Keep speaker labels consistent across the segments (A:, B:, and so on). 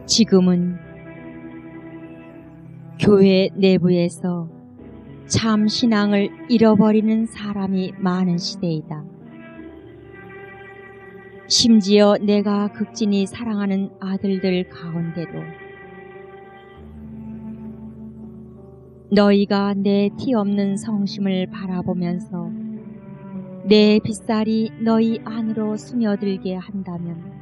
A: 지금은 교회 내부에서 참 신앙을 잃어버리는 사람이 많은 시대이다. 심지어 내가 극진히 사랑하는 아들들 가운데도 너희가 내 티 없는 성심을 바라보면서 내 빗살이 너희 안으로 스며들게 한다면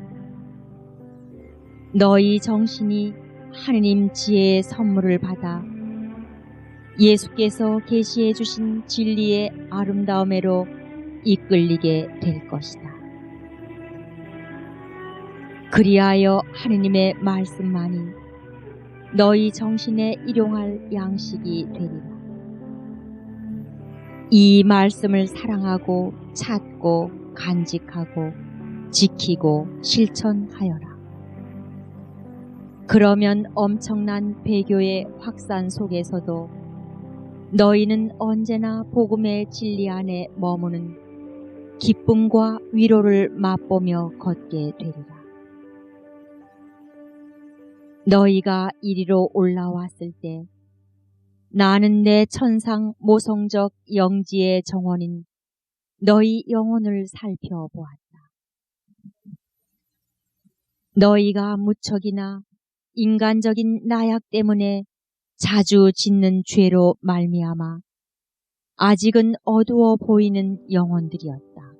A: 너희 정신이 하느님 지혜의 선물을 받아 예수께서 계시해 주신 진리의 아름다움으로 이끌리게 될 것이다. 그리하여 하느님의 말씀만이 너희 정신에 일용할 양식이 되리라. 이 말씀을 사랑하고 찾고 간직하고 지키고 실천하여라. 그러면 엄청난 배교의 확산 속에서도 너희는 언제나 복음의 진리 안에 머무는 기쁨과 위로를 맛보며 걷게 되리라. 너희가 이리로 올라왔을 때 나는 내 천상 모성적 영지의 정원인 너희 영혼을 살펴보았다. 너희가 무척이나 인간적인 나약 때문에 자주 짓는 죄로 말미암아 아직은 어두워 보이는 영혼들이었다.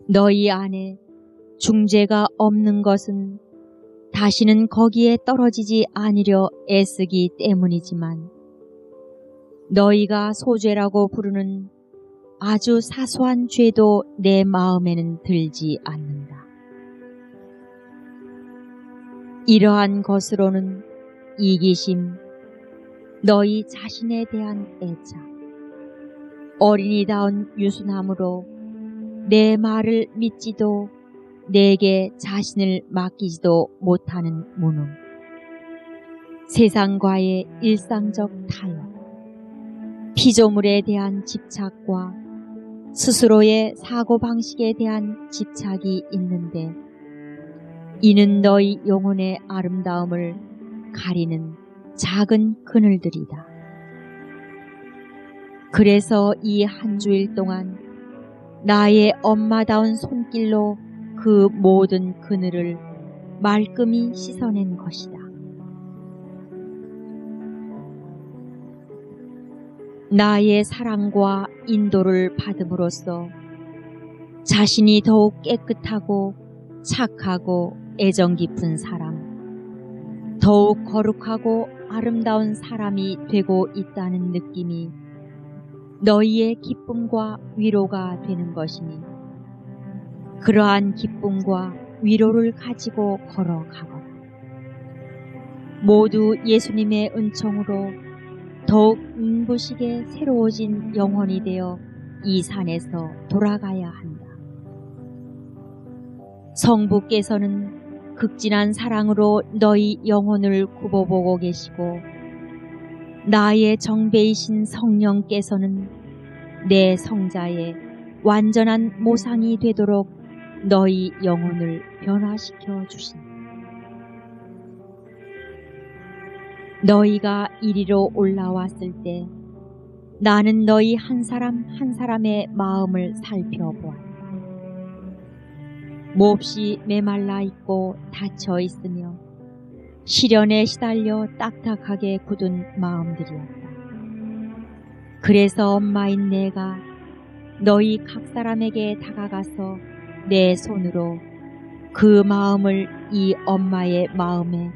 A: 너희 안에 중죄가 없는 것은 다시는 거기에 떨어지지 않으려 애쓰기 때문이지만 너희가 소죄라고 부르는 아주 사소한 죄도 내 마음에는 들지 않는다. 이러한 것으로는 이기심, 너희 자신에 대한 애착, 어린이다운 유순함으로 내 말을 믿지도 내게 자신을 맡기지도 못하는 무능, 세상과의 일상적 타협, 피조물에 대한 집착과 스스로의 사고방식에 대한 집착이 있는데 이는 너희 영혼의 아름다움을 가리는 작은 그늘들이다. 그래서 이 한 주일 동안 나의 엄마다운 손길로 그 모든 그늘을 말끔히 씻어낸 것이다. 나의 사랑과 인도를 받음으로써 자신이 더욱 깨끗하고 착하고 애정 깊은 사람, 더욱 거룩하고 아름다운 사람이 되고 있다는 느낌이 너희의 기쁨과 위로가 되는 것이니 그러한 기쁨과 위로를 가지고 걸어가거라. 모두 예수님의 은총으로 더욱 눈부시게 새로워진 영혼이 되어 이 산에서 돌아가야 한다. 성부께서는 극진한 사랑으로 너희 영혼을 굽어보고 계시고 나의 정배이신 성령께서는 내 성자의 완전한 모상이 되도록 너희 영혼을 변화시켜 주신다. 너희가 이리로 올라왔을 때 나는 너희 한 사람 한 사람의 마음을 살펴보았다. 몹시 메말라 있고 닫혀 있으며 시련에 시달려 딱딱하게 굳은 마음들이었다. 그래서 엄마인 내가 너희 각 사람에게 다가가서 내 손으로 그 마음을 이 엄마의 마음에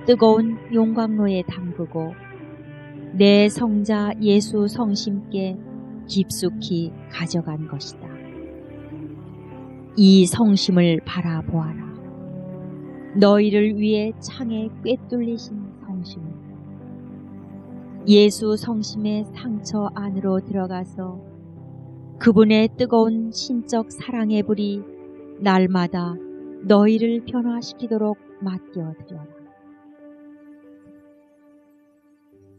A: 뜨거운 용광로에 담그고 내 성자 예수 성심께 깊숙이 가져간 것이다. 이 성심을 바라보아라. 너희를 위해 창에 꿰뚫리신 성심을. 예수 성심의 상처 안으로 들어가서 그분의 뜨거운 신적 사랑의 불이 날마다 너희를 변화시키도록 맡겨드려라.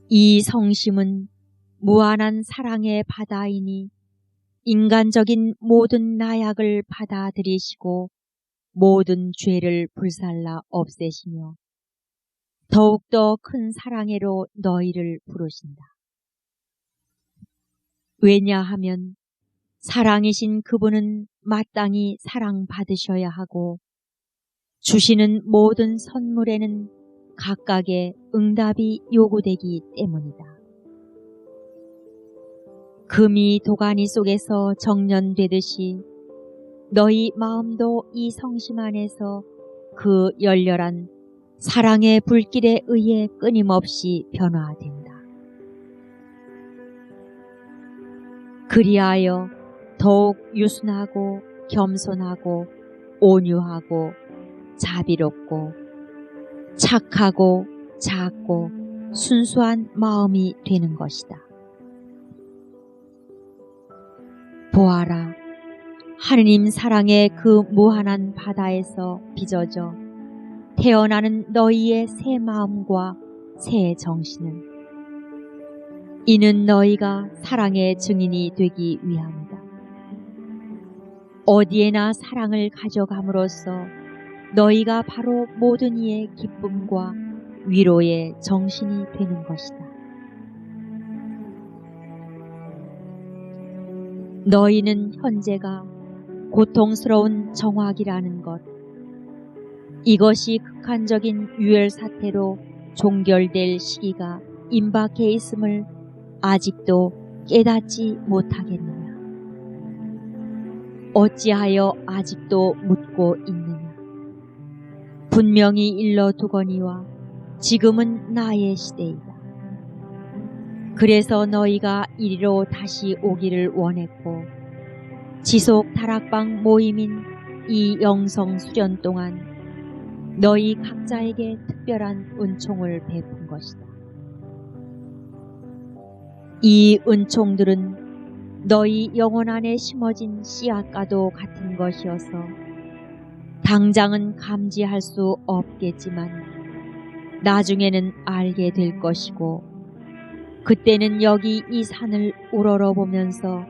A: 이 성심은 무한한 사랑의 바다이니 인간적인 모든 나약을 받아들이시고 모든 죄를 불살라 없애시며 더욱더 큰 사랑으로 너희를 부르신다. 왜냐하면 사랑이신 그분은 마땅히 사랑받으셔야 하고 주시는 모든 선물에는 각각의 응답이 요구되기 때문이다. 금이 도가니 속에서 정련되듯이 너희 마음도 이 성심 안에서 그 열렬한 사랑의 불길에 의해 끊임없이 변화된다. 그리하여 더욱 유순하고 겸손하고 온유하고 자비롭고 착하고 작고 순수한 마음이 되는 것이다. 보아라, 하느님 사랑의 그 무한한 바다에서 빚어져 태어나는 너희의 새 마음과 새 정신은 이는 너희가 사랑의 증인이 되기 위함이다. 어디에나 사랑을 가져감으로써 너희가 바로 모든 이의 기쁨과 위로의 정신이 되는 것이다. 너희는 현재가 고통스러운 정확이라는 것, 이것이 극한적인 유혈 사태로 종결될 시기가 임박해 있음을 아직도 깨닫지 못하겠느냐? 어찌하여 아직도 묻고 있느냐? 분명히 일러두거니와 지금은 나의 시대이다. 그래서 너희가 이리로 다시 오기를 원했고 지속 다락방 모임인 이 영성 수련 동안 너희 각자에게 특별한 은총을 베푼 것이다. 이 은총들은 너희 영혼 안에 심어진 씨앗과도 같은 것이어서 당장은 감지할 수 없겠지만 나중에는 알게 될 것이고 그때는 여기 이 산을 우러러보면서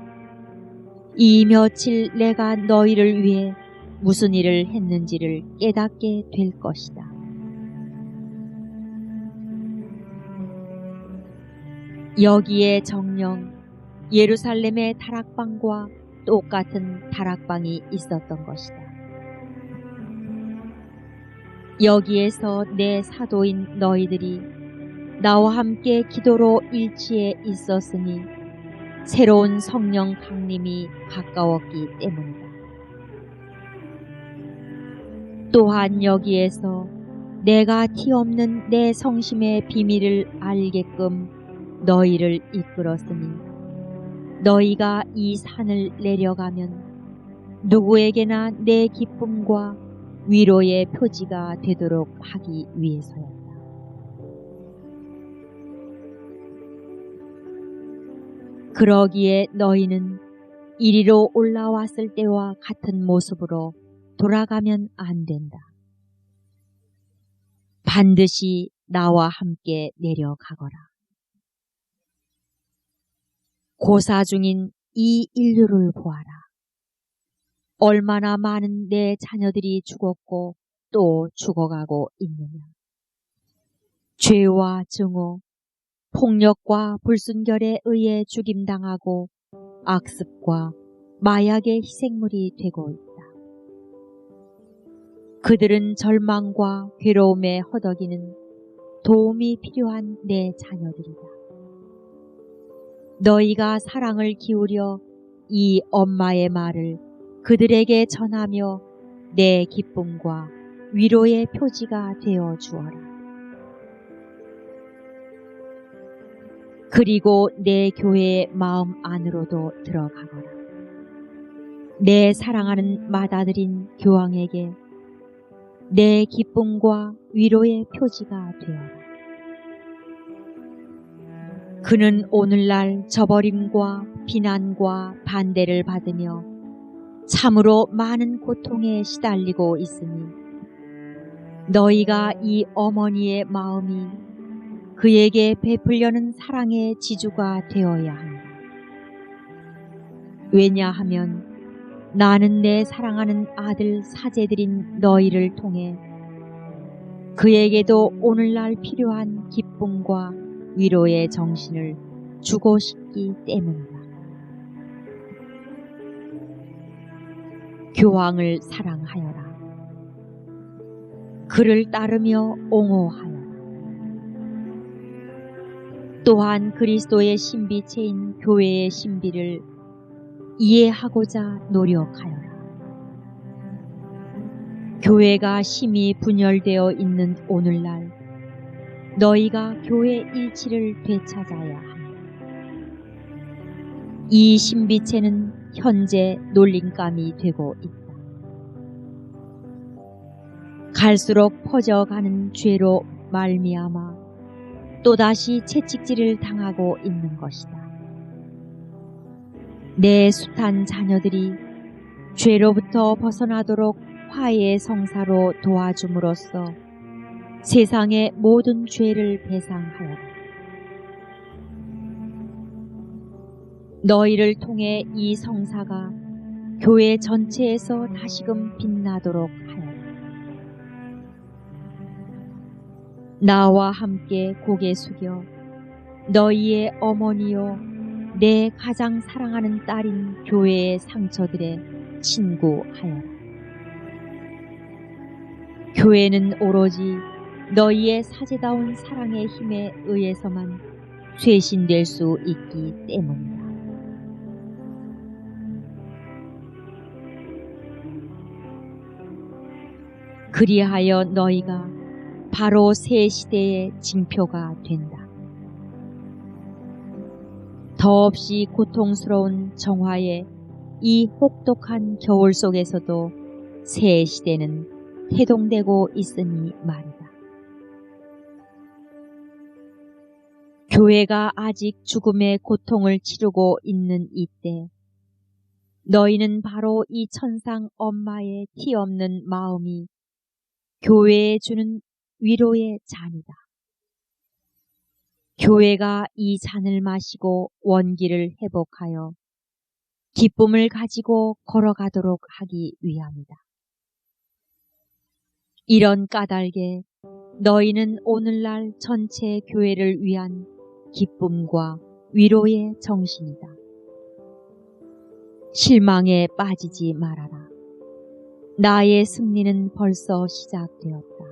A: 이 며칠 내가 너희를 위해 무슨 일을 했는지를 깨닫게 될 것이다. 여기에 정녕 예루살렘의 다락방과 똑같은 다락방이 있었던 것이다. 여기에서 내 사도인 너희들이 나와 함께 기도로 일치해 있었으니 새로운 성령 강림이 가까웠기 때문이다. 또한 여기에서 내가 티없는 내 성심의 비밀을 알게끔 너희를 이끌었으니 너희가 이 산을 내려가면 누구에게나 내 기쁨과 위로의 표지가 되도록 하기 위해서였다. 그러기에 너희는 이리로 올라왔을 때와 같은 모습으로 돌아가면 안 된다. 반드시 나와 함께 내려가거라. 고사 중인 이 인류를 보아라. 얼마나 많은 내 자녀들이 죽었고 또 죽어가고 있느냐. 죄와 증오, 폭력과 불순결에 의해 죽임당하고 악습과 마약의 희생물이 되고 있다. 그들은 절망과 괴로움에 허덕이는 도움이 필요한 내 자녀들이다. 너희가 사랑을 기울여 이 엄마의 말을 그들에게 전하며 내 기쁨과 위로의 표지가 되어 주어라. 그리고 내 교회의 마음 안으로도 들어가거라. 내 사랑하는 맏아들인 교황에게 내 기쁨과 위로의 표지가 되어라. 그는 오늘날 저버림과 비난과 반대를 받으며 참으로 많은 고통에 시달리고 있으니 너희가 이 어머니의 마음이 그에게 베풀려는 사랑의 지주가 되어야 한다. 왜냐하면 나는 내 사랑하는 아들 사제들인 너희를 통해 그에게도 오늘날 필요한 기쁨과 위로의 정신을 주고 싶기 때문이다. 교황을 사랑하여라. 그를 따르며 옹호하여라. 또한 그리스도의 신비체인 교회의 신비를 이해하고자 노력하여라. 교회가 심히 분열되어 있는 오늘날 너희가 교회 일치를 되찾아야 한다. 이 신비체는 현재 놀림감이 되고 있다. 갈수록 퍼져가는 죄로 말미암아 또다시 채찍질을 당하고 있는 것이다. 내 숱한 자녀들이 죄로부터 벗어나도록 화해의 성사로 도와줌으로써 세상의 모든 죄를 배상하여라. 너희를 통해 이 성사가 교회 전체에서 다시금 빛나도록 하여라. 나와 함께 고개 숙여 너희의 어머니요 내 가장 사랑하는 딸인 교회의 상처들에 친구하여라. 교회는 오로지 너희의 사제다운 사랑의 힘에 의해서만 쇄신될 수 있기 때문이다. 그리하여 너희가 바로 새 시대의 징표가 된다. 더없이 고통스러운 정화의 이 혹독한 겨울 속에서도 새 시대는 태동되고 있으니 말이다. 교회가 아직 죽음의 고통을 치르고 있는 이때 너희는 바로 이 천상 엄마의 티 없는 마음이 교회에 주는 위로의 잔이다. 교회가 이 잔을 마시고 원기를 회복하여 기쁨을 가지고 걸어가도록 하기 위함이다. 이런 까닭에 너희는 오늘날 전체 교회를 위한 기쁨과 위로의 정신이다. 실망에 빠지지 말아라. 나의 승리는 벌써 시작되었다.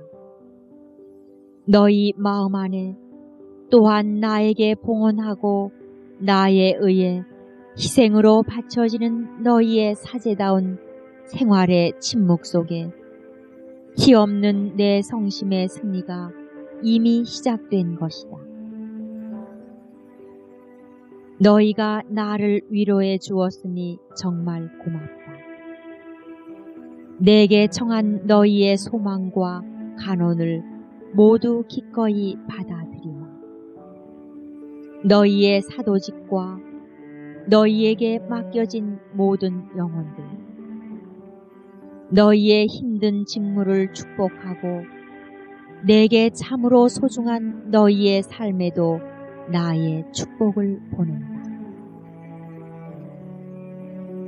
A: 너희 마음 안에 또한 나에게 봉헌하고 나에 의해 희생으로 바쳐지는 너희의 사제다운 생활의 침묵 속에 티 없는 내 성심의 승리가 이미 시작된 것이다. 너희가 나를 위로해 주었으니 정말 고맙다. 내게 청한 너희의 소망과 간언을 모두 기꺼이 받아들이라. 너희의 사도직과 너희에게 맡겨진 모든 영혼들, 너희의 힘든 직무를 축복하고 내게 참으로 소중한 너희의 삶에도 나의 축복을 보낸다.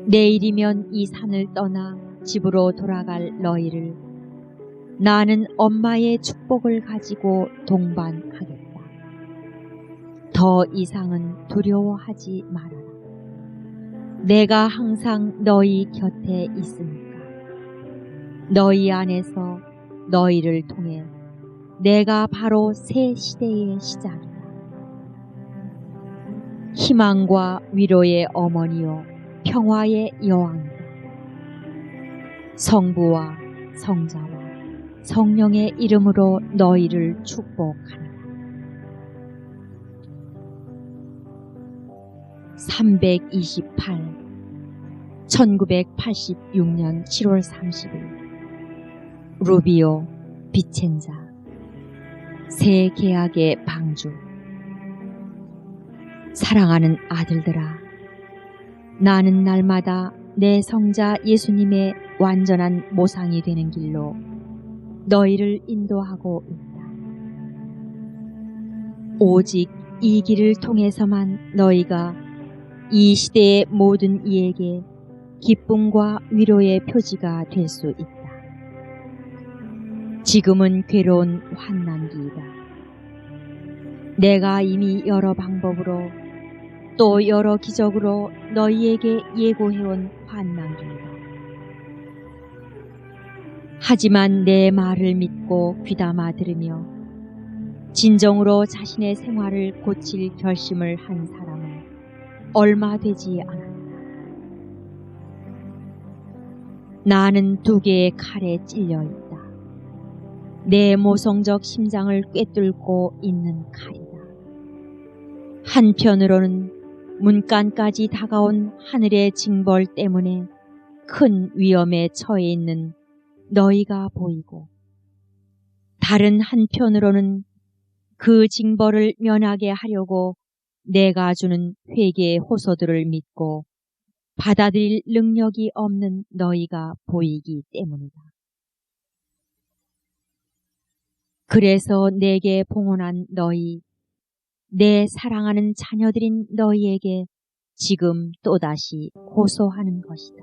A: 내일이면 이 산을 떠나 집으로 돌아갈 너희를 나는 엄마의 축복을 가지고 동반하겠다. 더 이상은 두려워하지 말아라. 내가 항상 너희 곁에 있으니까. 너희 안에서 너희를 통해 내가 바로 새 시대의 시작이다. 희망과 위로의 어머니요 평화의 여왕이다. 성부와 성자와 성령의 이름으로 너희를 축복하노라. 328 1986년 7월 30일 루비오 비첸자 새 계약의 방주. 사랑하는 아들들아, 나는 날마다 내 성자 예수님의 완전한 모상이 되는 길로 너희를 인도하고 있다. 오직 이 길을 통해서만 너희가 이 시대의 모든 이에게 기쁨과 위로의 표지가 될 수 있다. 지금은 괴로운 환난기이다. 내가 이미 여러 방법으로 또 여러 기적으로 너희에게 예고해온 환난기이다. 하지만 내 말을 믿고 귀담아 들으며 진정으로 자신의 생활을 고칠 결심을 한 사람은 얼마 되지 않았다. 나는 2개의 칼에 찔려 있다. 내 모성적 심장을 꿰뚫고 있는 칼이다. 한편으로는 문간까지 다가온 하늘의 징벌 때문에 큰 위험에 처해 있는 너희가 보이고, 다른 한편으로는 그 징벌을 면하게 하려고 내가 주는 회개의 호소들을 믿고 받아들일 능력이 없는 너희가 보이기 때문이다. 그래서 내게 봉헌한 너희, 내 사랑하는 자녀들인 너희에게 지금 또다시 호소하는 것이다.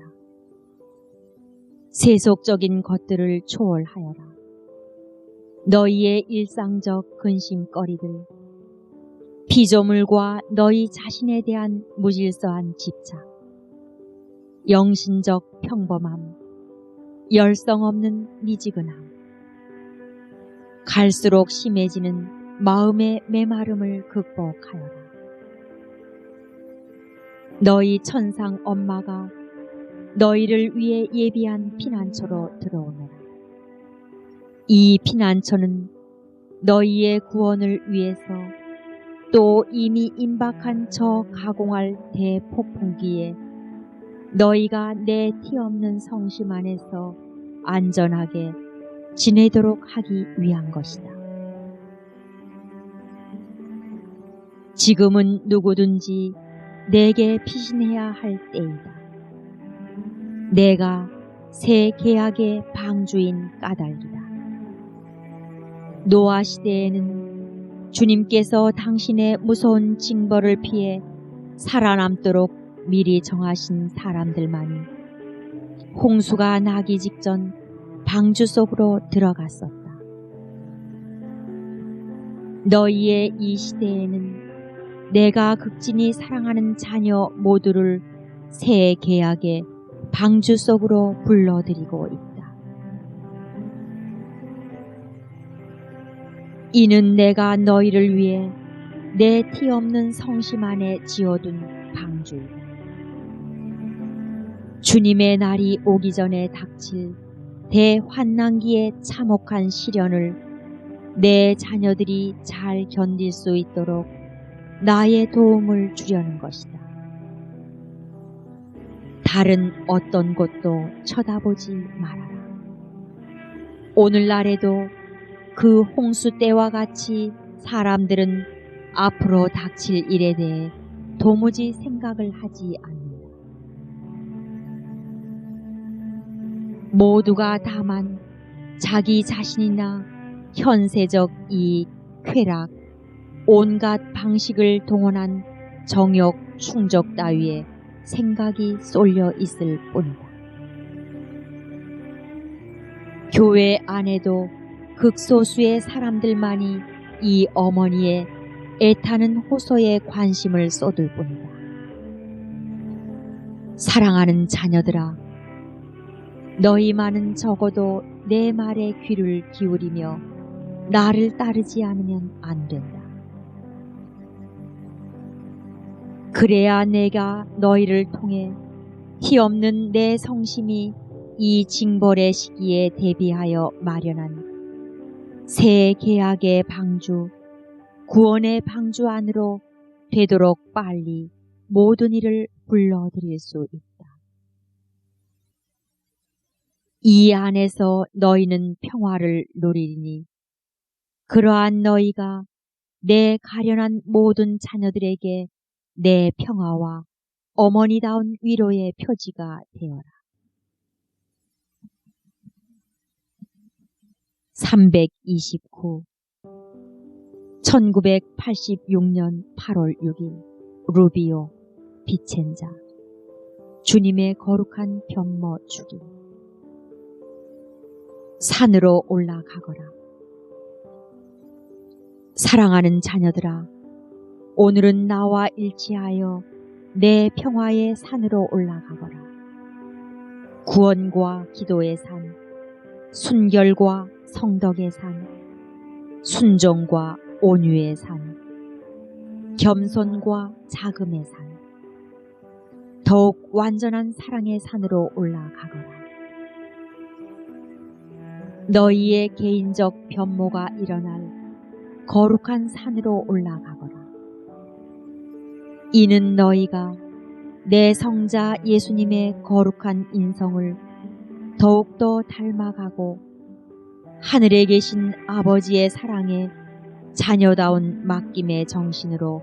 A: 세속적인 것들을 초월하여라. 너희의 일상적 근심거리들, 피조물과 너희 자신에 대한 무질서한 집착, 영신적 평범함, 열성 없는 미지근함, 갈수록 심해지는 마음의 메마름을 극복하여라. 너희 천상 엄마가 너희를 위해 예비한 피난처로 들어오너라. 이 피난처는 너희의 구원을 위해서 또 이미 임박한 저 가공할 대폭풍기에 너희가 내 티 없는 성심 안에서 안전하게 지내도록 하기 위한 것이다. 지금은 누구든지 내게 피신해야 할 때이다. 내가 새 계약의 방주인 까닭이다. 노아 시대에는 주님께서 당신의 무서운 징벌을 피해 살아남도록 미리 정하신 사람들만이 홍수가 나기 직전 방주 속으로 들어갔었다. 너희의 이 시대에는 내가 극진히 사랑하는 자녀 모두를 새 계약의 방주 속으로 불러들이고 있다. 이는 내가 너희를 위해 내 티 없는 성심 안에 지어둔 방주이다. 주님의 날이 오기 전에 닥칠 대환난기에 참혹한 시련을 내 자녀들이 잘 견딜 수 있도록 나의 도움을 주려는 것이다. 다른 어떤 곳도 쳐다보지 말아라. 오늘날에도 그 홍수 때와 같이 사람들은 앞으로 닥칠 일에 대해 도무지 생각을 하지 않는다. 모두가 다만 자기 자신이나 현세적 이익, 쾌락, 온갖 방식을 동원한 정욕, 충족 따위에 생각이 쏠려 있을 뿐이다. 교회 안에도 극소수의 사람들만이 이 어머니의 애타는 호소에 관심을 쏟을 뿐이다. 사랑하는 자녀들아, 너희만은 적어도 내 말에 귀를 기울이며 나를 따르지 않으면 안 된다. 그래야 내가 너희를 통해 티없는 내 성심이 이 징벌의 시기에 대비하여 마련한 새 계약의 방주, 구원의 방주 안으로 되도록 빨리 모든 일을 불러드릴 수 있다. 이 안에서 너희는 평화를 누리리니 그러한 너희가 내 가련한 모든 자녀들에게 내 평화와 어머니다운 위로의 표지가 되어라. 329. 1986년 8월 6일 루비오 비첸자. 주님의 거룩한 변모 주기. 산으로 올라가거라. 사랑하는 자녀들아, 오늘은 나와 일치하여 내 평화의 산으로 올라가거라. 구원과 기도의 산, 순결과 성덕의 산, 순종과 온유의 산, 겸손과 자금의 산, 더욱 완전한 사랑의 산으로 올라가거라. 너희의 개인적 변모가 일어날 거룩한 산으로 올라가거라. 이는 너희가 내 성자 예수님의 거룩한 인성을 더욱더 닮아가고 하늘에 계신 아버지의 사랑에 자녀다운 맡김의 정신으로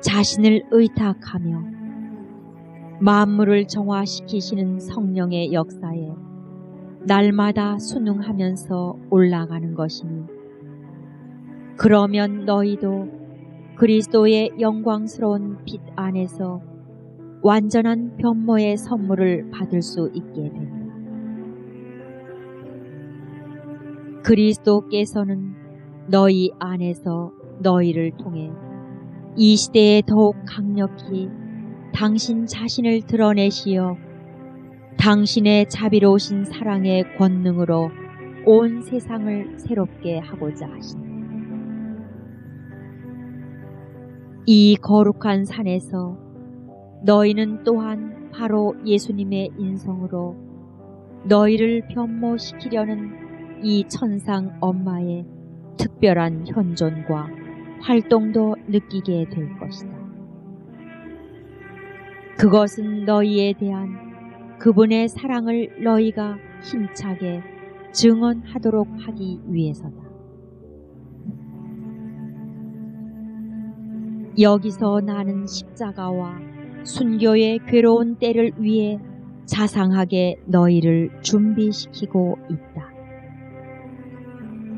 A: 자신을 의탁하며 만물을 정화시키시는 성령의 역사에 날마다 순응하면서 올라가는 것이니, 그러면 너희도 그리스도의 영광스러운 빛 안에서 완전한 변모의 선물을 받을 수 있게 된다. 그리스도께서는 너희 안에서 너희를 통해 이 시대에 더욱 강력히 당신 자신을 드러내시어 당신의 자비로우신 사랑의 권능으로 온 세상을 새롭게 하고자 하신다. 이 거룩한 산에서 너희는 또한 바로 예수님의 인성으로 너희를 변모시키려는 이 천상 엄마의 특별한 현존과 활동도 느끼게 될 것이다. 그것은 너희에 대한 그분의 사랑을 너희가 힘차게 증언하도록 하기 위해서다. 여기서 나는 십자가와 순교의 괴로운 때를 위해 자상하게 너희를 준비시키고 있다.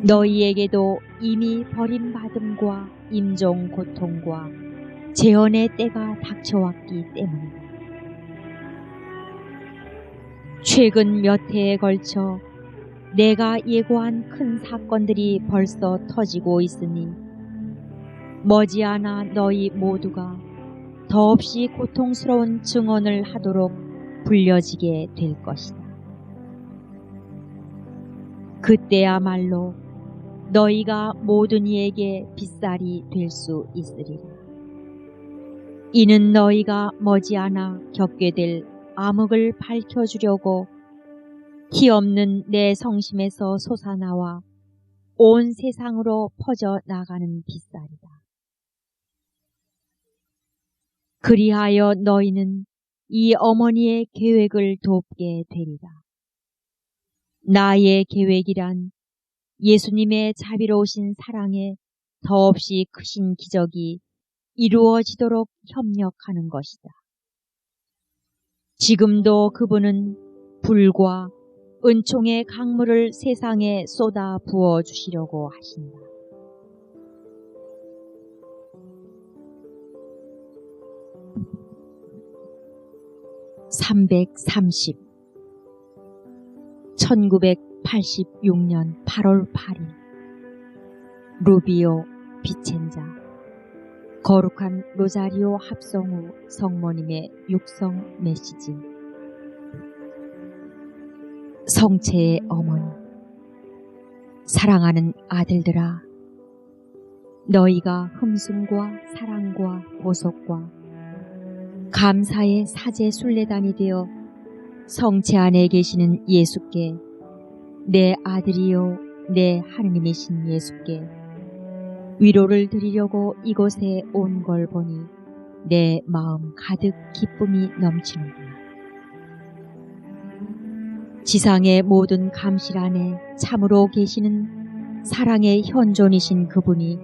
A: 너희에게도 이미 버림받음과 임종 고통과 재혼의 때가 닥쳐왔기 때문이다. 최근 몇 해에 걸쳐 내가 예고한 큰 사건들이 벌써 터지고 있으니 머지않아 너희 모두가 더없이 고통스러운 증언을 하도록 불려지게 될 것이다. 그때야말로 너희가 모든 이에게 빗살이 될 수 있으리라. 이는 너희가 머지않아 겪게 될 암흑을 밝혀주려고 티 없는 내 성심에서 솟아나와 온 세상으로 퍼져 나가는 빛살이다. 그리하여 너희는 이 어머니의 계획을 돕게 되리라. 나의 계획이란 예수님의 자비로우신 사랑에 더없이 크신 기적이 이루어지도록 협력하는 것이다. 지금도 그분은 불과 은총의 강물을 세상에 쏟아 부어 주시려고 하신다. (330) 1986년 8월 8일 루비오 비첸자 거룩한 로자리오 합성 후 성모님의 육성 메시지. 성체의 어머니, 사랑하는 아들들아, 너희가 흠숭과 사랑과 보속과 감사의 사제 순례단이 되어 성체 안에 계시는 예수께, 내 아들이요 내 하느님이신 예수께 위로를 드리려고 이곳에 온 걸 보니 내 마음 가득 기쁨이 넘치는구나. 지상의 모든 감실 안에 참으로 계시는 사랑의 현존이신 그분이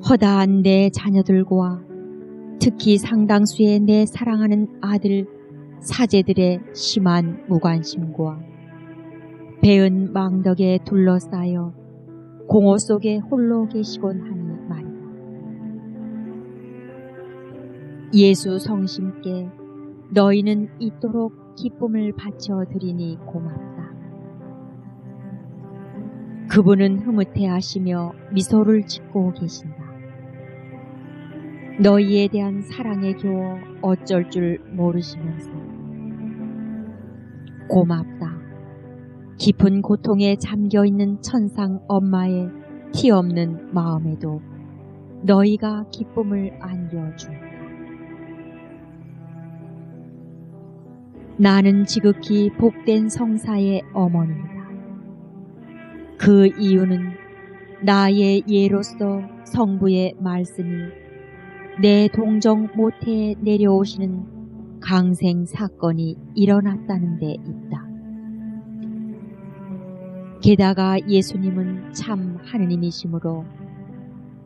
A: 허다한 내 자녀들과 특히 상당수의 내 사랑하는 아들 사제들의 심한 무관심과 배은 망덕에 둘러싸여 공허 속에 홀로 계시곤 하니 말이다. 예수 성심께 너희는 이토록 기쁨을 바쳐 드리니 고맙다. 그분은 흐뭇해 하시며 미소를 짓고 계신다. 너희에 대한 사랑에 겨워 어쩔 줄 모르시면서 고맙다. 깊은 고통에 잠겨있는 천상 엄마의 티 없는 마음에도 너희가 기쁨을 안겨준다. 나는 지극히 복된 성사의 어머니이다. 그 이유는 나의 예로서 성부의 말씀이 내 동정 모태에 내려오시는 강생 사건이 일어났다는 데 있다. 게다가 예수님은 참 하느님이시므로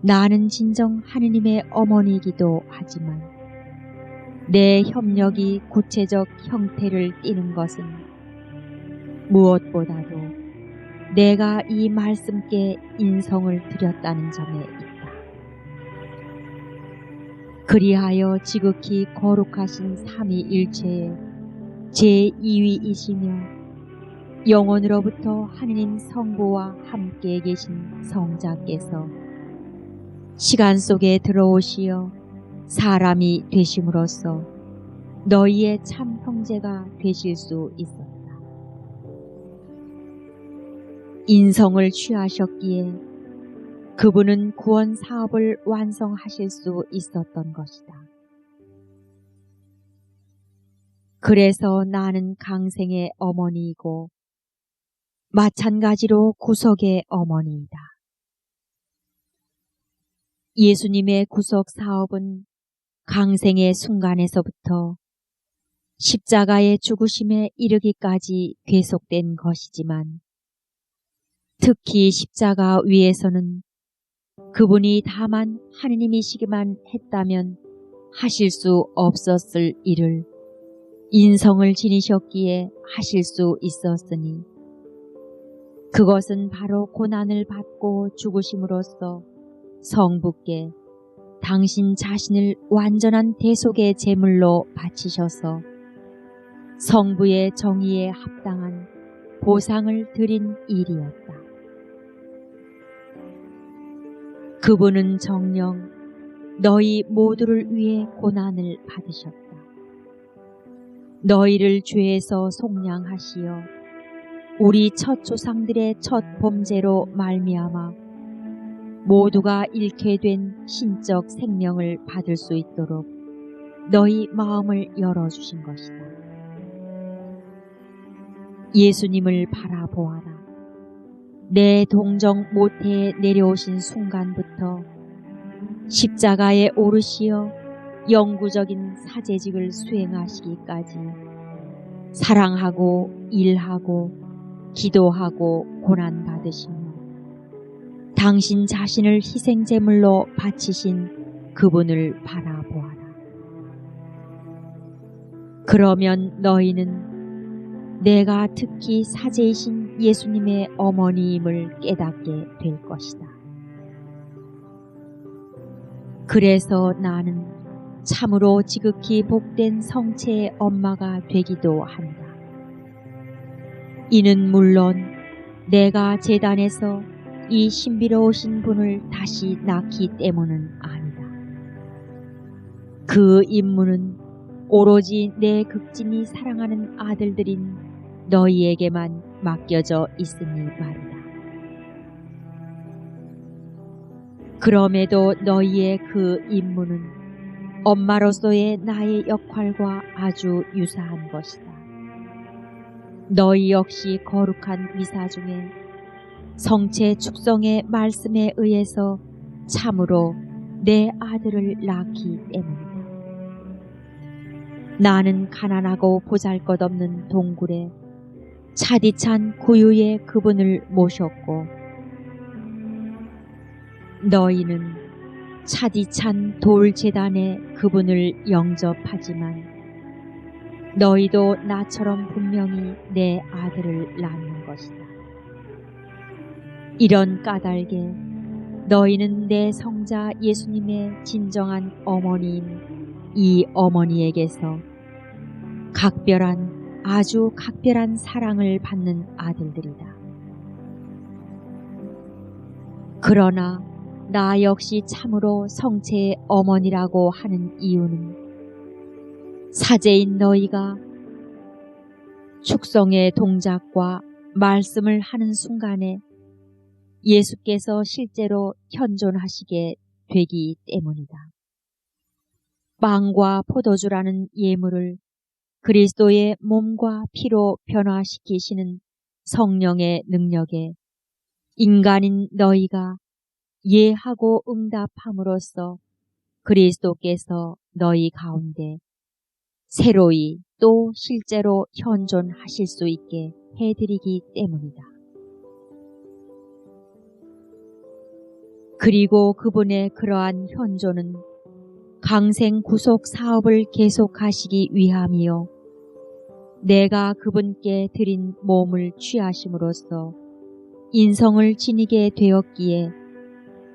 A: 나는 진정 하느님의 어머니이기도 하지만 내 협력이 구체적 형태를 띠는 것은 무엇보다도 내가 이 말씀께 인성을 드렸다는 점에 있다. 그리하여 지극히 거룩하신 삼위일체의 제2위이시며 영원으로부터 하느님 성부와 함께 계신 성자께서 시간 속에 들어오시어 사람이 되심으로써 너희의 참 형제가 되실 수 있었다. 인성을 취하셨기에 그분은 구원 사업을 완성하실 수 있었던 것이다. 그래서 나는 강생의 어머니이고 마찬가지로 구속의 어머니이다. 예수님의 구속 사업은 강생의 순간에서부터 십자가의 죽으심에 이르기까지 계속된 것이지만 특히 십자가 위에서는 그분이 다만 하느님이시기만 했다면 하실 수 없었을 일을 인성을 지니셨기에 하실 수 있었으니 그것은 바로 고난을 받고 죽으심으로써 성부께 당신 자신을 완전한 대속의 제물로 바치셔서 성부의 정의에 합당한 보상을 드린 일이었다. 그분은 정녕 너희 모두를 위해 고난을 받으셨다. 너희를 죄에서 속량하시어 우리 첫 조상들의 첫 범죄로 말미암아 모두가 잃게 된 신적 생명을 받을 수 있도록 너희 마음을 열어주신 것이다. 예수님을 바라보아라. 내 동정 모태에 내려오신 순간부터 십자가에 오르시어 영구적인 사제직을 수행하시기까지 사랑하고 일하고 기도하고 고난받으시며 당신 자신을 희생제물로 바치신 그분을 바라보아라. 그러면 너희는 내가 특히 사제이신 예수님의 어머니임을 깨닫게 될 것이다. 그래서 나는 참으로 지극히 복된 성체의 엄마가 되기도 한다. 이는 물론 내가 제단에서 이 신비로우신 분을 다시 낳기 때문은 아니다. 그 임무는 오로지 내 극진히 사랑하는 아들들인 너희에게만 맡겨져 있으니 말이다. 그럼에도 너희의 그 임무는 엄마로서의 나의 역할과 아주 유사한 것이다. 너희 역시 거룩한 미사 중에 성체 축성의 말씀에 의해서 참으로 내 아들을 낳기 때문이다. 나는 가난하고 보잘것없는 동굴에 차디찬 구유의 그분을 모셨고 너희는 차디찬 돌재단의 그분을 영접하지만 너희도 나처럼 분명히 내 아들을 낳는 것이다. 이런 까닭에 너희는 내 성자 예수님의 진정한 어머니인 이 어머니에게서 각별한 아주 각별한 사랑을 받는 아들들이다. 그러나 나 역시 참으로 성체의 어머니라고 하는 이유는 사제인 너희가 축성의 동작과 말씀을 하는 순간에 예수께서 실제로 현존하시게 되기 때문이다. 빵과 포도주라는 예물을 그리스도의 몸과 피로 변화시키시는 성령의 능력에 인간인 너희가 예하고 응답함으로써 그리스도께서 너희 가운데 새로이 또 실제로 현존하실 수 있게 해드리기 때문이다. 그리고 그분의 그러한 현존은 강생 구속 사업을 계속하시기 위함이요 내가 그분께 드린 몸을 취하심으로써 인성을 지니게 되었기에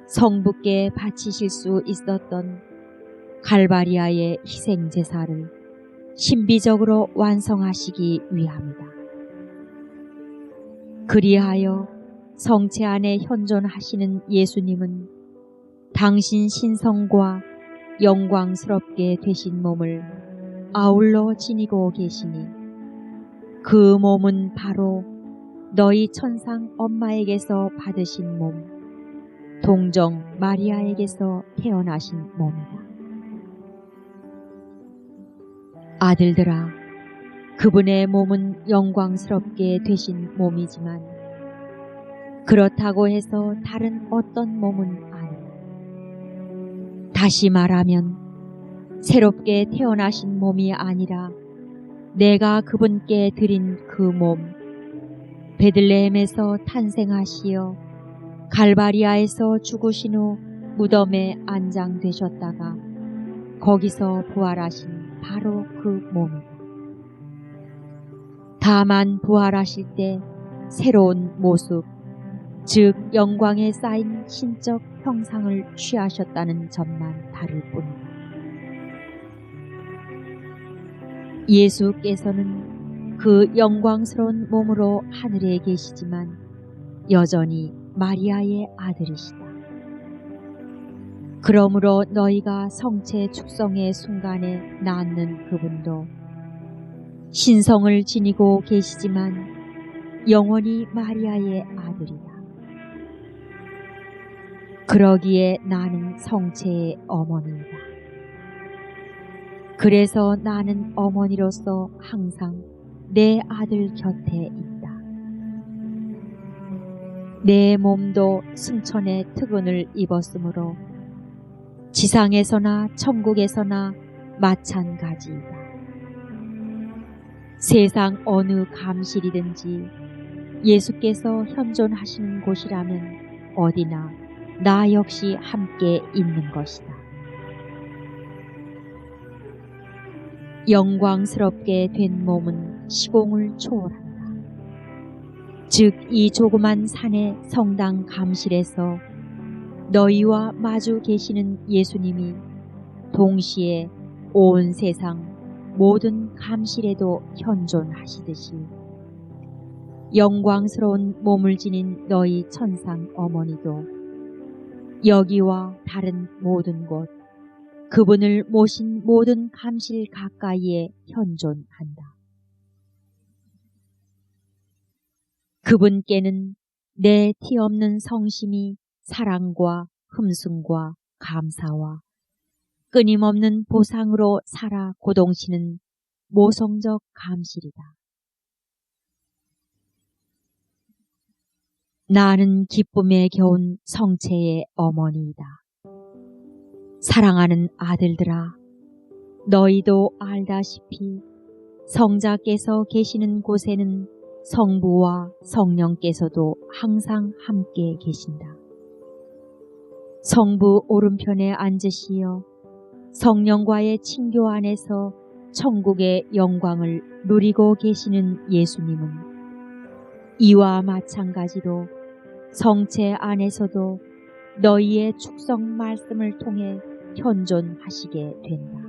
A: 성부께 바치실 수 있었던 갈바리아의 희생제사를 신비적으로 완성하시기 위함이다. 그리하여 성체 안에 현존하시는 예수님은 당신 신성과 영광스럽게 되신 몸을 아울러 지니고 계시니 그 몸은 바로 너희 천상 엄마에게서 받으신 몸, 동정 마리아에게서 태어나신 몸이다. 아들들아, 그분의 몸은 영광스럽게 되신 몸이지만 그렇다고 해서 다른 어떤 몸은 아니다. 다시 말하면 새롭게 태어나신 몸이 아니라 내가 그분께 드린 그 몸, 베들레헴에서 탄생하시어 갈바리아에서 죽으신 후 무덤에 안장되셨다가 거기서 부활하신 바로 그 몸이다. 다만 부활하실 때 새로운 모습, 즉 영광에 쌓인 신적 형상을 취하셨다는 점만 다를 뿐이다. 예수께서는 그 영광스러운 몸으로 하늘에 계시지만 여전히 마리아의 아들이시다. 그러므로 너희가 성체 축성의 순간에 낳는 그분도 신성을 지니고 계시지만 영원히 마리아의 아들이다. 그러기에 나는 성체의 어머니이다. 그래서 나는 어머니로서 항상 내 아들 곁에 있다. 내 몸도 승천의 특은을 입었으므로 지상에서나 천국에서나 마찬가지이다. 세상 어느 감실이든지 예수께서 현존하시는 곳이라면 어디나 나 역시 함께 있는 것이다. 영광스럽게 된 몸은 시공을 초월한다. 즉 이 조그만 산의 성당 감실에서 너희와 마주 계시는 예수님이 동시에 온 세상 모든 감실에도 현존하시듯이 영광스러운 몸을 지닌 너희 천상 어머니도 여기와 다른 모든 곳 그분을 모신 모든 감실 가까이에 현존한다. 그분께는 내 티 없는 성심이 사랑과 흠숭과 감사와 끊임없는 보상으로 살아 고동치는 모성적 감실이다. 나는 기쁨에 겨운 성체의 어머니이다. 사랑하는 아들들아, 너희도 알다시피 성자께서 계시는 곳에는 성부와 성령께서도 항상 함께 계신다. 성부 오른편에 앉으시어 성령과의 친교 안에서 천국의 영광을 누리고 계시는 예수님은 이와 마찬가지로 성체 안에서도 너희의 축성 말씀을 통해 현존하시게 된다.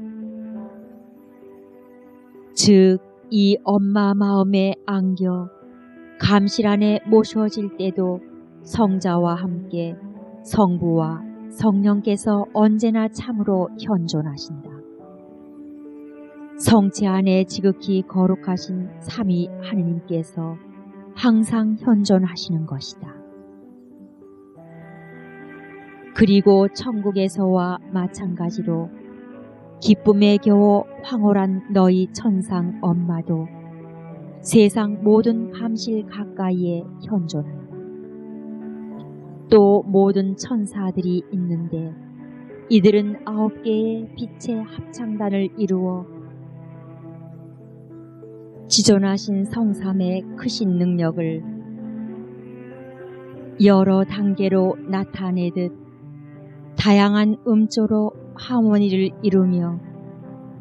A: 즉, 이 엄마 마음에 안겨 감실 안에 모셔질 때도 성자와 함께 성부와 성령께서 언제나 참으로 현존하신다. 성체 안에 지극히 거룩하신 삼위 하느님께서 항상 현존하시는 것이다. 그리고 천국에서와 마찬가지로 기쁨에 겨워 황홀한 너희 천상 엄마도 세상 모든 감실 가까이에 현존한다. 또 모든 천사들이 있는데 이들은 9개의 빛의 합창단을 이루어 지존하신 성삼의 크신 능력을 여러 단계로 나타내듯 다양한 음조로 하모니를 이루며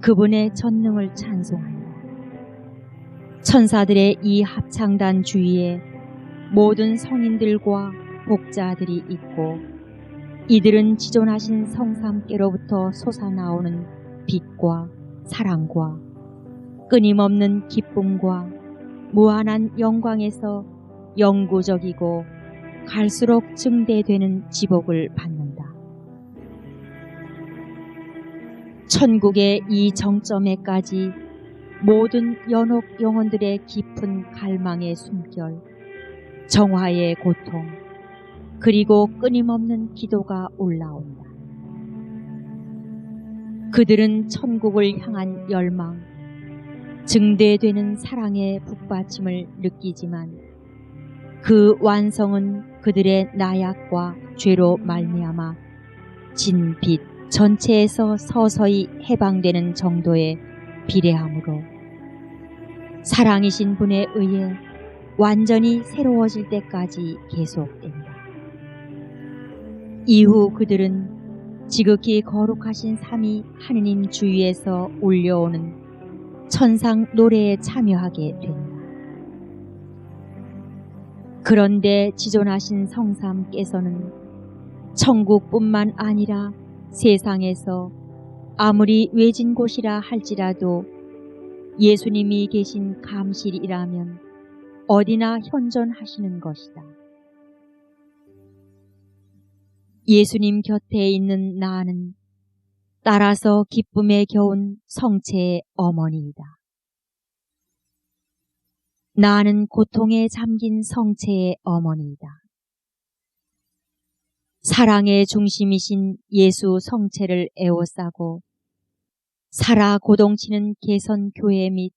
A: 그분의 전능을 찬송한다. 천사들의 이 합창단 주위에 모든 성인들과 복자들이 있고 이들은 지존하신 성삼께로부터 솟아나오는 빛과 사랑과 끊임없는 기쁨과 무한한 영광에서 영구적이고 갈수록 증대되는 지복을 받는다. 천국의 이 정점에까지 모든 연옥 영혼들의 깊은 갈망의 숨결, 정화의 고통, 그리고 끊임없는 기도가 올라온다. 그들은 천국을 향한 열망, 증대되는 사랑의 북받침을 느끼지만 그 완성은 그들의 나약과 죄로 말미암아 진 빛 전체에서 서서히 해방되는 정도에 비례하므로 사랑이신 분에 의해 완전히 새로워질 때까지 계속된다. 이후 그들은 지극히 거룩하신 삼위 하느님 주위에서 울려오는 천상 노래에 참여하게 된다. 그런데 지존하신 성삼께서는 천국뿐만 아니라 세상에서 아무리 외진 곳이라 할지라도 예수님이 계신 감실이라면 어디나 현존하시는 것이다. 예수님 곁에 있는 나는 따라서 기쁨에 겨운 성체의 어머니이다. 나는 고통에 잠긴 성체의 어머니이다. 사랑의 중심이신 예수 성체를 에워싸고 살아 고동치는 개선교회 및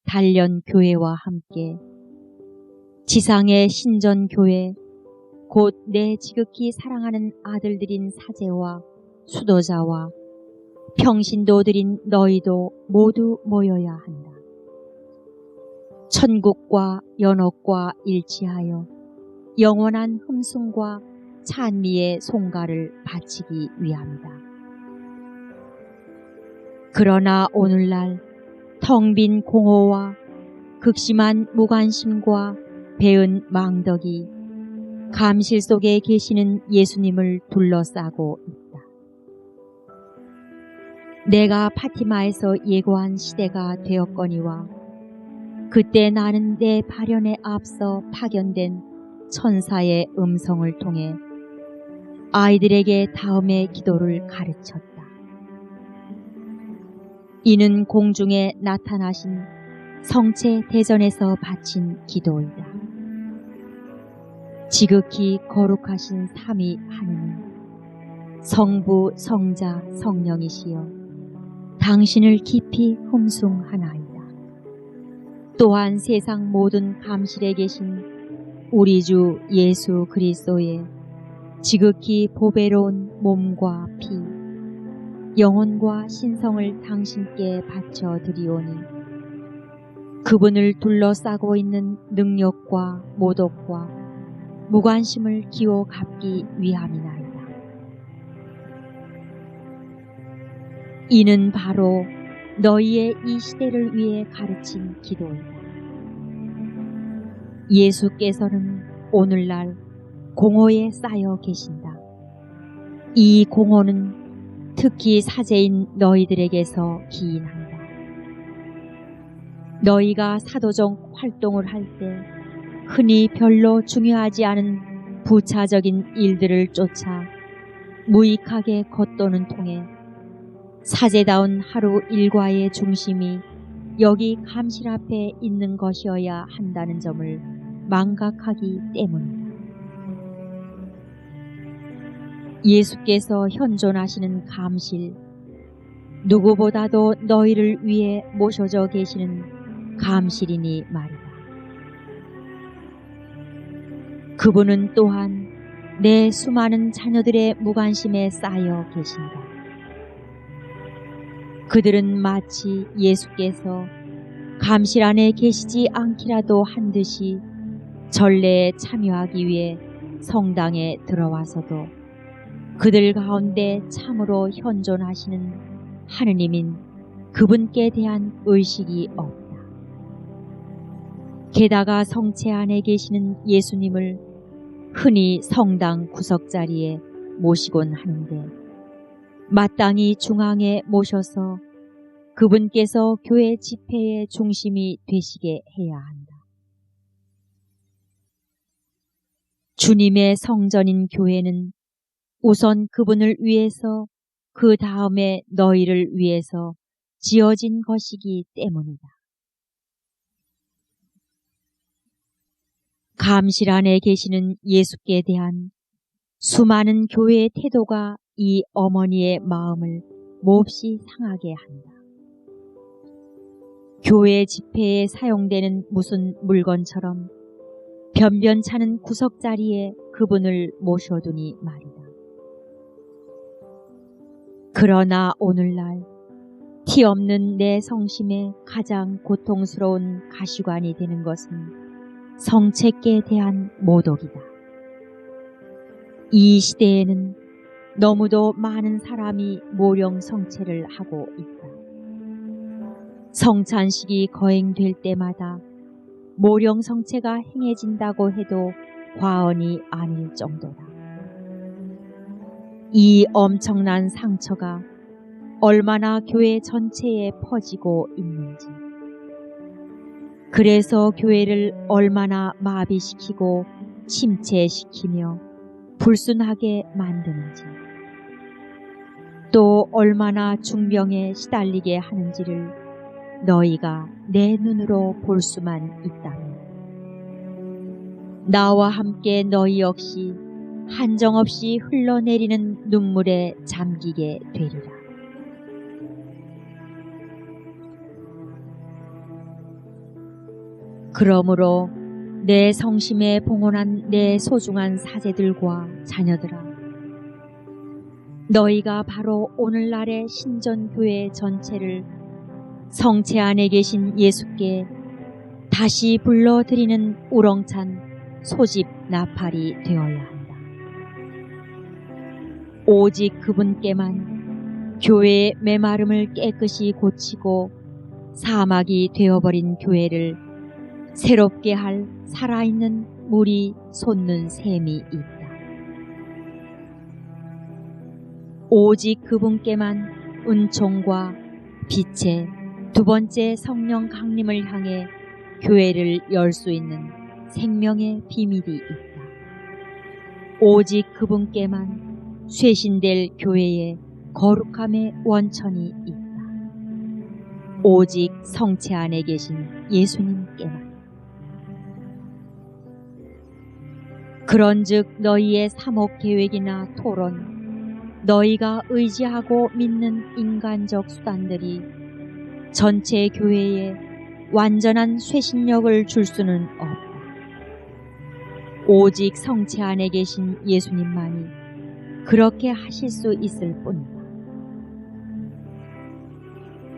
A: 단련교회와 함께 지상의 신전교회, 곧 내 지극히 사랑하는 아들들인 사제와 수도자와 평신도들인 너희도 모두 모여야 한다. 천국과 연옥과 일치하여 영원한 흠숭과 찬미의 송가를 바치기 위함이다. 그러나 오늘날 텅 빈 공허와 극심한 무관심과 배은 망덕이 감실 속에 계시는 예수님을 둘러싸고 있다. 내가 파티마에서 예고한 시대가 되었거니와 그때 나는 내 발현에 앞서 파견된 천사의 음성을 통해 아이들에게 다음의 기도를 가르쳤다. 이는 공중에 나타나신 성체 대전에서 바친 기도이다. 지극히 거룩하신 삼위 하느님, 성부, 성자, 성령이시여 당신을 깊이 흠숭하나이다. 또한 세상 모든 감실에 계신 우리 주 예수 그리스도의 지극히 보배로운 몸과 피, 영혼과 신성을 당신께 바쳐드리오니 그분을 둘러싸고 있는 능력과 모독과 무관심을 기워 갚기 위함이나이다. 이는 바로 너희의 이 시대를 위해 가르친 기도이다. 예수께서는 오늘날 공허에 쌓여 계신다. 이 공허는 특히 사제인 너희들에게서 기인한다. 너희가 사도적 활동을 할 때 흔히 별로 중요하지 않은 부차적인 일들을 쫓아 무익하게 겉도는 통에 사제다운 하루 일과의 중심이 여기 감실 앞에 있는 것이어야 한다는 점을 망각하기 때문이다. 예수께서 현존하시는 감실, 누구보다도 너희를 위해 모셔져 계시는 감실이니 말이다. 그분은 또한 내 수많은 자녀들의 무관심에 쌓여 계신다. 그들은 마치 예수께서 감실 안에 계시지 않기라도 한 듯이 전례에 참여하기 위해 성당에 들어와서도 그들 가운데 참으로 현존하시는 하느님인 그분께 대한 의식이 없다. 게다가 성체 안에 계시는 예수님을 흔히 성당 구석자리에 모시곤 하는데 마땅히 중앙에 모셔서 그분께서 교회 집회의 중심이 되시게 해야 한다. 주님의 성전인 교회는 우선 그분을 위해서 그 다음에 너희를 위해서 지어진 것이기 때문이다. 감실 안에 계시는 예수께 대한 수많은 교회의 태도가 이 어머니의 마음을 몹시 상하게 한다. 교회 집회에 사용되는 무슨 물건처럼 변변찮은 구석자리에 그분을 모셔두니 말이다. 그러나 오늘날 티 없는 내 성심에 가장 고통스러운 가시관이 되는 것은 성체께 대한 모독이다. 이 시대에는 너무도 많은 사람이 모령 성체를 하고 있다. 성찬식이 거행될 때마다 모령 성체가 행해진다고 해도 과언이 아닐 정도다. 이 엄청난 상처가 얼마나 교회 전체에 퍼지고 있는지, 그래서 교회를 얼마나 마비시키고 침체시키며 불순하게 만드는지, 또 얼마나 중병에 시달리게 하는지를 너희가 내 눈으로 볼 수만 있다면 나와 함께 너희 역시 한정없이 흘러내리는 눈물에 잠기게 되리라. 그러므로 내 성심에 봉헌한 내 소중한 사제들과 자녀들아, 너희가 바로 오늘날의 신전교회 전체를 성체 안에 계신 예수께 다시 불러드리는 우렁찬 소집 나팔이 되어야 한다. 오직 그분께만 교회의 메마름을 깨끗이 고치고 사막이 되어버린 교회를 새롭게 할 살아있는 물이 솟는 셈이 있다. 오직 그분께만 은총과 빛의 두 번째 성령 강림을 향해 교회를 열 수 있는 생명의 비밀이 있다. 오직 그분께만 쇄신될 교회의 거룩함의 원천이 있다. 오직 성체 안에 계신 예수님께만. 그런즉 너희의 사목 계획이나 토론, 너희가 의지하고 믿는 인간적 수단들이 전체 교회에 완전한 쇄신력을 줄 수는 없다. 오직 성체 안에 계신 예수님만이 그렇게 하실 수 있을 뿐이다.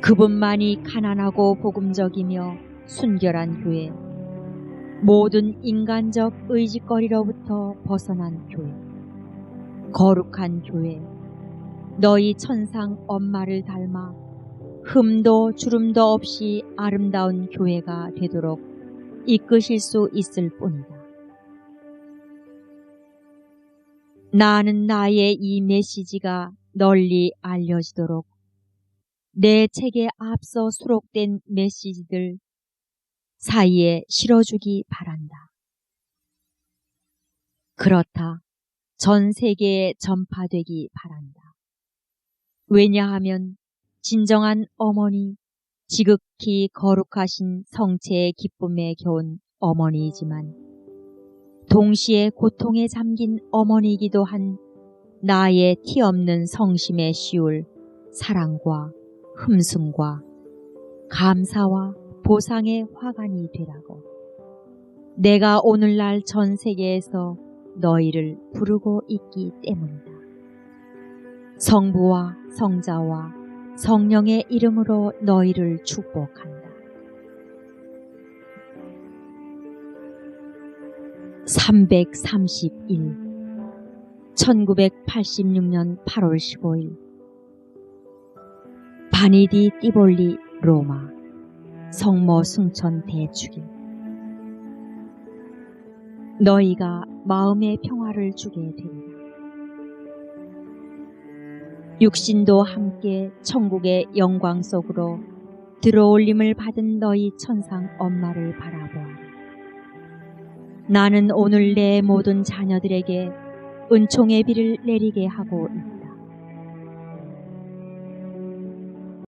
A: 그분만이 가난하고 복음적이며 순결한 교회, 모든 인간적 의짓거리로부터 벗어난 교회, 거룩한 교회, 너희 천상 엄마를 닮아 흠도 주름도 없이 아름다운 교회가 되도록 이끄실 수 있을 뿐이다. 나는 나의 이 메시지가 널리 알려지도록 내 책에 앞서 수록된 메시지들 사이에 실어주기 바란다. 그렇다. 전 세계에 전파되기 바란다. 왜냐하면 진정한 어머니, 지극히 거룩하신 성체의 기쁨에 겨운 어머니이지만 동시에 고통에 잠긴 어머니이기도 한 나의 티 없는 성심에 씌울 사랑과 흠숭과 감사와 보상의 화관이 되라고 내가 오늘날 전 세계에서 너희를 부르고 있기 때문이다. 성부와 성자와 성령의 이름으로 너희를 축복한다. 331 1986년 8월 15일 바니디 띠볼리 로마 성모 승천 대축일. 너희가 마음의 평화를 주게 되리라. 육신도 함께 천국의 영광 속으로 들어올림을 받은 너희 천상 엄마를 바라보아라. 나는 오늘 내 모든 자녀들에게 은총의 비를 내리게 하고 있다.